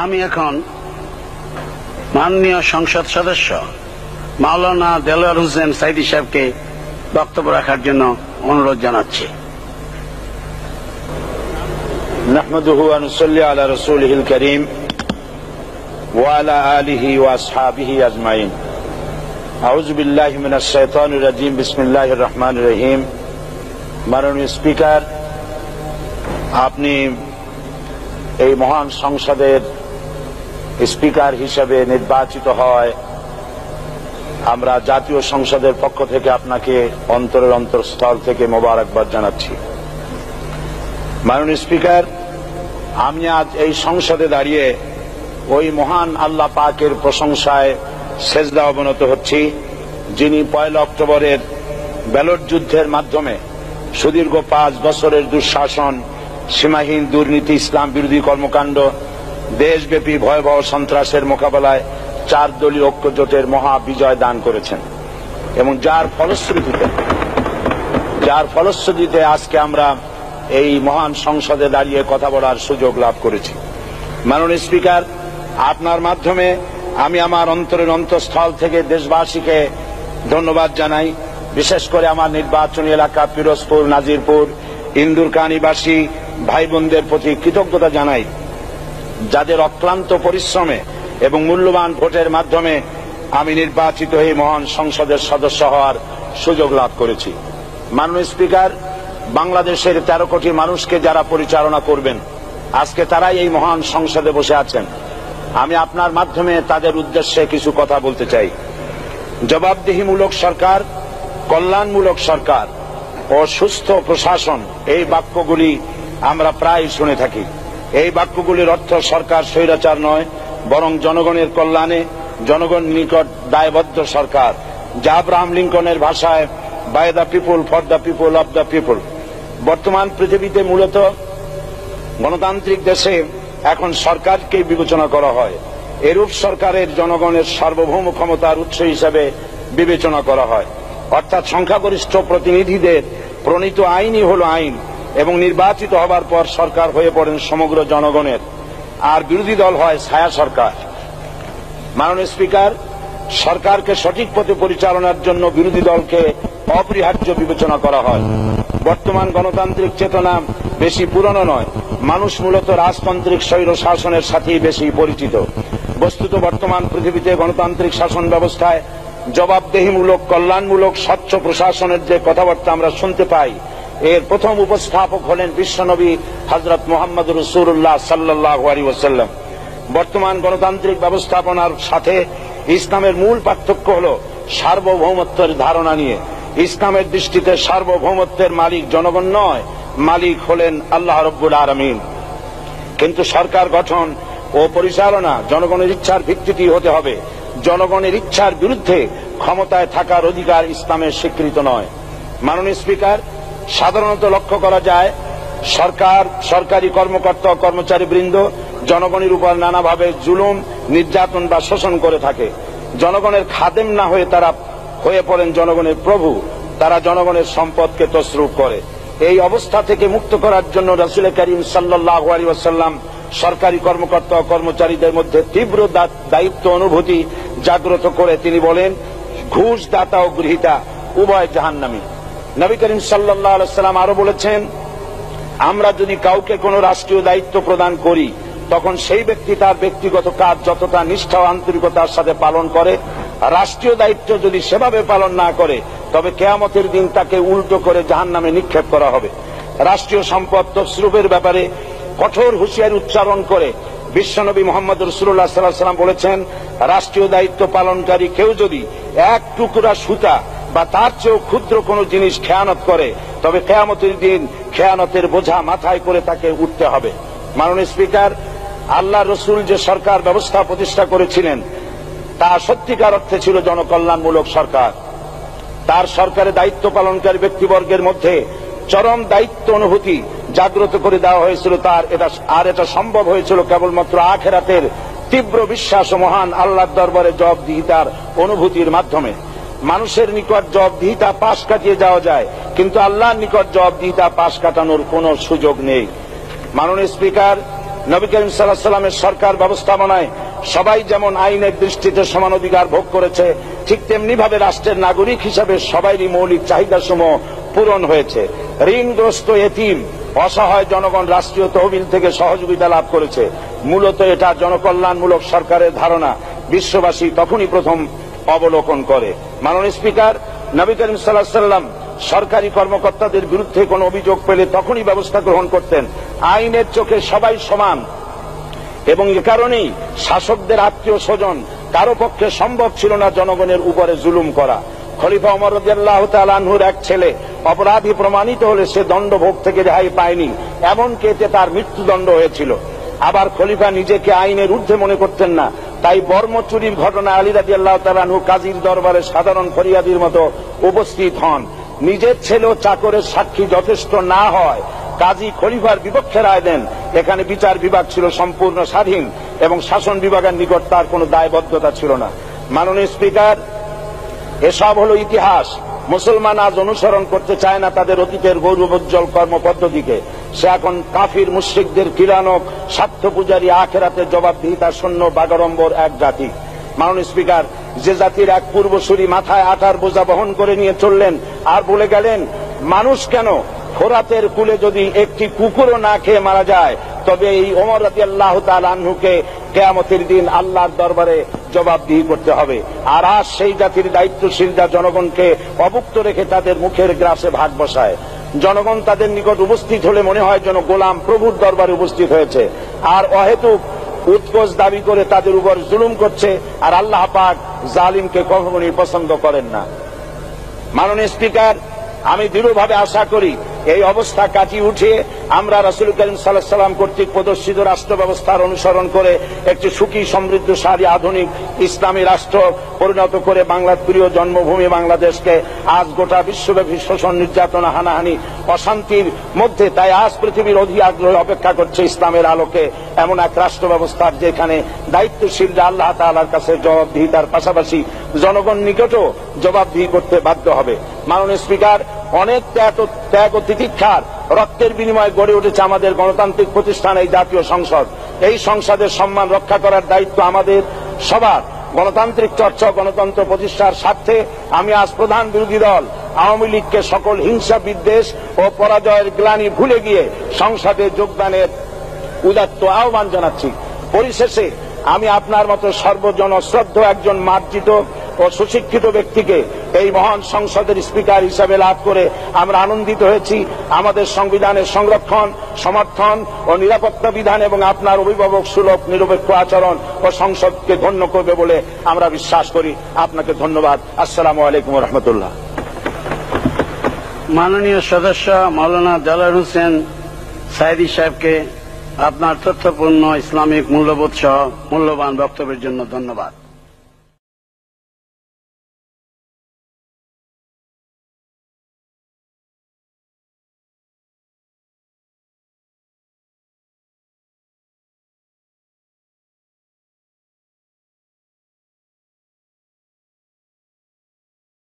আমি এখন মাননীয় সংসদ সদস্য মাওলানা দেলোয়ার হোসেন সাইদি সাহেবকে বক্তব্য রাখার জন্য অনুরোধ জানাচ্ছি। নাহমাদুহু ওয়া নুসাল্লি আলা রাসূলিহিল কারীম ওয়া আলা আলিহি ওয়া আসহাবিহি আজমাইন। আউযু বিল্লাহি মিনাশ শাইতানির রাজীম। বিসমিল্লাহির রহমানির রহিম। মাননীয় স্পিকার, আপনি এই মহান সংসদের স্পিকার হিসেবে নির্বাচিত হয় আমরা জাতীয় সংসদের পক্ষ থেকে আপনাকে অন্তরের অন্তঃস্থল থেকে মোবারকবাদ জানাচ্ছি। মাননীয় স্পিকার, আমি আজ এই সংসদে দাঁড়িয়ে ওই মহান আল্লাহ পাকের প্রশংসায় সেজদা অবনত হচ্ছি, যিনি 1 অক্টোবরের ব্যালট যুদ্ধের মাধ্যমে সুদীর্ঘ 5 বছরের দুঃশাসন, সীমাহীন দুর্নীতি, ইসলাম বিরোধী কর্মকাণ্ড, দেশব্যাপী ভয়াবহ সন্ত্রাসের মোকাবেলায় 4 দলীয় ঐক্যজোটের মহা বিজয় দান করেছেন এবং যার ফলশ্রুতিতে আজকে আমরা এই মহান সংসদে দাঁড়িয়ে কথা বলার সুযোগ লাভ করেছি। মাননীয় স্পিকার, আপনার মাধ্যমে আমি আমার অন্তরের অন্তঃস্থল থেকে দেশবাসীকে ধন্যবাদ জানাই। বিশেষ করে আমার নির্বাচনী এলাকা পিরোজপুর, নাজিরপুর, ইন্দুরকানীবাসী ভাই বোনদের প্রতি কৃতজ্ঞতা জানাই, যাদের অক্লান্ত পরিশ্রমে এবং মূল্যবান ভোটের মাধ্যমে আমি নির্বাচিত হয়ে মহান সংসদের সদস্য হওয়ার সুযোগ লাভ করেছি। মাননীয় স্পিকার, বাংলাদেশের 13 কোটি মানুষকে যারা পরিচালনা করবেন আজকে তারাই এই মহান সংসদে বসে আছেন। আমি আপনার মাধ্যমে তাদের উদ্দেশ্যে কিছু কথা বলতে চাই। জবাবদিহিমূলক সরকার, কল্যাণমূলক সরকার ও সুস্থ প্রশাসন, এই বাক্যগুলি আমরা প্রায় শুনে থাকি। এই বাক্যগুলির অর্থ সরকার স্বৈরাচার নয়, বরং জনগণের কল্যাণে জনগণ নিকট দায়বদ্ধ সরকার, যা আব্রাহাম লিঙ্কনের ভাষায় by the people, for the people, of the people. বর্তমান পৃথিবীতে মূলত গণতান্ত্রিক দেশে এখন সরকারকে বিবেচনা করা হয়। এরূপ সরকারের জনগণের সার্বভৌম ক্ষমতার উৎস হিসেবে বিবেচনা করা হয়, অর্থাৎ সংখ্যাগরিষ্ঠ প্রতিনিধিদের প্রণীত আইনই হল আইন এবং নির্বাচিত হবার পর সরকার হয়ে পড়েন সমগ্র জনগণের, আর বিরোধী দল হয় ছায়া সরকার। মাননীয় স্পিকার, সরকারকে সঠিক পথে পরিচালনার জন্য বিরোধী দলকে অপরিহার্য বিবেচনা করা হয়। বর্তমান গণতান্ত্রিক চেতনা বেশি পুরনো নয়, মানুষ মূলত রাজতান্ত্রিক স্বৈর শাসনের সাথেই বেশি পরিচিত। বস্তুত বর্তমান পৃথিবীতে গণতান্ত্রিক শাসন ব্যবস্থায় জবাবদিহিমূলক, কল্যাণমূলক, স্বচ্ছ প্রশাসনের যে কথাবার্তা আমরা শুনতে পাই, এর প্রথম উপস্থাপক হলেন বিশ্বনবী হযরত মুহাম্মদ রাসূলুল্লাহ সাল্লাল্লাহু আলাইহি ওয়াসাল্লাম। বর্তমান গণতান্ত্রিক ব্যবস্থাপনার সাথে ইসলামের মূল পার্থক্য হল সার্বভৌমত্বের ধারণা নিয়ে। ইসলামের দৃষ্টিতে সার্বভৌমত্বের মালিক জনগণ নয়, মালিক হলেন আল্লাহ রাব্বুল আলামিন। কিন্তু সরকার গঠন ও পরিচালনা জনগণের ইচ্ছার ভিত্তিতে হতে হবে। জনগণের ইচ্ছার বিরুদ্ধে ক্ষমতায় থাকার অধিকার ইসলামের স্বীকৃত নয়। মাননীয় স্পিকার, সাধারণত লক্ষ্য করা যায় সরকার, সরকারি কর্মকর্তা ও কর্মচারীবৃন্দ জনগণের উপর নানাভাবে জুলুম, নির্যাতন বা শোষণ করে থাকে। জনগণের খাদেম না হয়ে তারা হয়ে পড়েন জনগণের প্রভু। তারা জনগণের সম্পদকে তসরুপ করে। এই অবস্থা থেকে মুক্ত করার জন্য রাসূল করিম সাল্লাল্লাহু আলাইহি ওয়াসাল্লাম সরকারি কর্মকর্তা ও কর্মচারীদের মধ্যে তীব্র দায়িত্ব অনুভূতি জাগ্রত করে তিনি বলেন, ঘুষ দাতা ও গৃহীতা উভয় জাহান্নামী। নবী করিম সাল্লাল্লাহু আলাইহি ওয়াসাল্লাম আরো বলেছেন, আমরা যদি কাউকে কোনো রাষ্ট্রীয় দায়িত্ব প্রদান করি তখন সেই ব্যক্তি তার ব্যক্তিগত কাজ যতটা নিষ্ঠা ও আন্তরিকতার সাথে পালন করে, রাষ্ট্রীয় দায়িত্ব যদি সেভাবে পালন না করে তবে কিয়ামতের দিন তাকে উল্টো করে জাহান্নামে নিক্ষেপ করা হবে। রাষ্ট্রীয় সম্পদ তসরুফের ব্যাপারে কঠোর হুঁশিয়ারি উচ্চারণ করে বিশ্বনবী মুহাম্মদ রাসূলুল্লাহ সাল্লাল্লাহু আলাইহি ওয়াসাল্লাম বলেছেন, রাষ্ট্রীয় দায়িত্ব পালনকারী কেউ যদি 1 টুকরা সুতা বা তার চেয়েও ক্ষুদ্র কোনো জিনিস খেয়ানত করে তবে কিয়ামতের দিন খেয়ানতের বোঝা মাথায় করে তাকে উঠতে হবে। মাননীয় স্পিকার, আল্লাহ রসুল যে সরকার ব্যবস্থা প্রতিষ্ঠা করেছিলেন তা সত্যিকার অর্থে ছিল জনকল্যাণমূলক সরকার। তার সরকারে দায়িত্ব পালনকারী ব্যক্তিবর্গের মধ্যে চরম দায়িত্ব অনুভূতি জাগ্রত করে দেওয়া হয়েছিল। এটা সম্ভব হয়েছিল কেবলমাত্র আখিরাতের তীব্র বিশ্বাস ও মহান আল্লাহর দরবারে জবাবদিহিতার অনুভূতির মাধ্যমে। মানুষের নিকট জবাবদিহিতা পাশ কাটিয়ে যাওয়া যায়, কিন্তু আল্লাহর নিকট জবাবদিহিতা পাশ কাটানোর কোনো সুযোগ নেই। মাননীয় স্পিকার, নবী করিম সাল্লাল্লাহু আলাইহি সাল্লামের সরকার ব্যবস্থাপনায় সবাই যেমন আইনের দৃষ্টিতে সমান অধিকার ভোগ করেছে, ঠিক তেমনি ভাবে রাষ্ট্রের নাগরিক হিসাবে সবারই মৌলিক চাহিদাসমূহ পূরণ হয়েছে। ঋণগ্রস্ত এতিম অসহায় জনগণ রাষ্ট্রীয় তহবিল থেকে সহযোগিতা লাভ করেছে। মূলত এটা জনকল্যাণমূলক সরকারের ধারণা বিশ্ববাসী তখনই প্রথম অবলোকন করে। মাননীয় স্পিকার, নবী করিম সাল্লাল্লাহু আলাইহি সাল্লাম সরকারি কর্মকর্তাদের বিরুদ্ধে কোনো অভিযোগ পেলে তখনই ব্যবস্থা গ্রহণ করতেন। আইনের চোখে সবাই সমান এবং এ কারণেই শাসকদের আত্মীয় স্বজন কারো পক্ষে সম্ভব ছিল না জনগণের উপরে জুলুম করা। খলিফা ওমর রাদিয়াল্লাহু তাআলা আনহুর এক ছেলে অপরাধী প্রমাণিত হলে সে দণ্ডভোগ থেকে রেহাই পায়নি, এমনকি এতে তার মৃত্যুদণ্ড হয়েছিল। আবার খলিফা নিজেকে আইনের ঊর্ধ্বে মনে করতেন না, তাই বর্ম চুরির ঘটনায় আলী রাদিয়াল্লাহু তাআলা আনহু কাজীর দরবারে সাধারণ ফরিয়াদির মতো উপস্থিত হন। নিজের ছেলে ও চাকরের সাক্ষী যথেষ্ট না হয় কাজী খলিফার বিপক্ষে রায় দেন। এখানে বিচার বিভাগ ছিল সম্পূর্ণ স্বাধীন এবং শাসন বিভাগের নিকট তার কোনো দায়বদ্ধতা ছিল না। মাননীয় স্পিকার, এসব হলো ইতিহাস। মুসলমান আজ অনুসরণ করতে চায় না তাদের অতীতের গৌরবোজ্জ্বল কর্মপদ্ধতিকে। সে এখন কাফির মুশরিকদের কিরানক স্বার্থ পূজারী আখেরাতে জবাবদিহিতা শূন্য বাগাড়ম্বর এক জাতি। মাননীয় স্পিকার, যে জাতির এক পূর্বসূরি মাথায় আটার বোঝা বহন করে নিয়ে চললেন আর বলে গেলেন মানুষ কেন, ফোরাতের কূলে যদি একটি কুকুরও না খেয়ে মারা যায় তবে এই ওমর রাদিয়াল্লাহু তাআলা আনহুকে কিয়ামতের দিন আল্লাহর দরবারে জবাবদিহি করতে হবে। আর আজ সেই জাতির দায়িত্বশীলরা জনগণকে অভুক্ত রেখে তাদের মুখের গ্রাসে ভাগ বসায়। জনগণ তাদের নিকট উপস্থিত হলে মনে হয় যেন গোলাম প্রভুর দরবারে উপস্থিত হয়েছে, আর অহেতুক উৎকোচ দাবি করে তাদের উপর জুলুম করছে। আর আল্লাহ পাক জালিমকে কখনোই পছন্দ করেন না। মাননীয় স্পিকার, আমি দৃঢ়ভাবে আশা করি এই অবস্থা কাটিয়ে উঠে আমরা রাসূল করিম সাল্লাল্লাহু আলাইহি সাল্লাম কর্তৃক প্রদর্শিত রাষ্ট্র ব্যবস্থার অনুসরণ করে একটি সুখী সমৃদ্ধশালী আধুনিক ইসলামী রাষ্ট্র পরিণত করে বাংলার প্রিয় জন্মভূমি বাংলাদেশকে আজ গোটা বিশ্বব্যাপী শোষণ, নির্যাতনা, হানাহানি, অশান্তির মধ্যে, তাই আজ পৃথিবীর অধীর আগ্রহে অপেক্ষা করছে ইসলামের আলোকে এমন এক রাষ্ট্র ব্যবস্থার যেখানে দায়িত্বশীলরা আল্লাহ তাআলার কাছে জবাবদিহিতার পাশাপাশি জনগণ নিকটও জবাবদিহি করতে বাধ্য হবে। মাননীয় স্পিকার, অনেক ত্যাগ ও তিতিক্ষার রক্তের বিনিময়ে গড়ে উঠেছে আমাদের গণতান্ত্রিক প্রতিষ্ঠান এই জাতীয় সংসদ। এই সংসদের সম্মান রক্ষা করার দায়িত্ব আমাদের সবার। গণতান্ত্রিক চর্চা, গণতন্ত্র প্রতিষ্ঠার স্বার্থে আমি আজ প্রধান বিরোধী দল আওয়ামী লীগকে সকল হিংসা, বিদ্বেষ ও পরাজয়ের গ্লানি ভুলে গিয়ে সংসদে যোগদানের উদাত্ত আহ্বান জানাচ্ছি। পরিশেষে আমি আপনার মতো সর্বজন শ্রদ্ধ একজন মার্জিত ও সুশিক্ষিত ব্যক্তিকে এই মহান সংসদের স্পিকার হিসাবে লাভ করে আমরা আনন্দিত হয়েছি। আমাদের সংবিধানের সংরক্ষণ, সমর্থন ও নিরাপত্তা বিধান এবং আপনার অভিভাবক সুলভ নিরপেক্ষ আচরণ ও সংসদকে ধন্য করবে বলে আমরা বিশ্বাস করি। আপনাকে ধন্যবাদ। আসসালামু আলাইকুম ওয়া রাহমাতুল্লাহ। মাননীয় সদস্য মাওলানা দেলোয়ার হোসেন সাঈদী সাহেবকে আপনার তথ্যপূর্ণ ইসলামিক মূল্যবোধ সহ মূল্যবান বক্তব্যের জন্য ধন্যবাদ।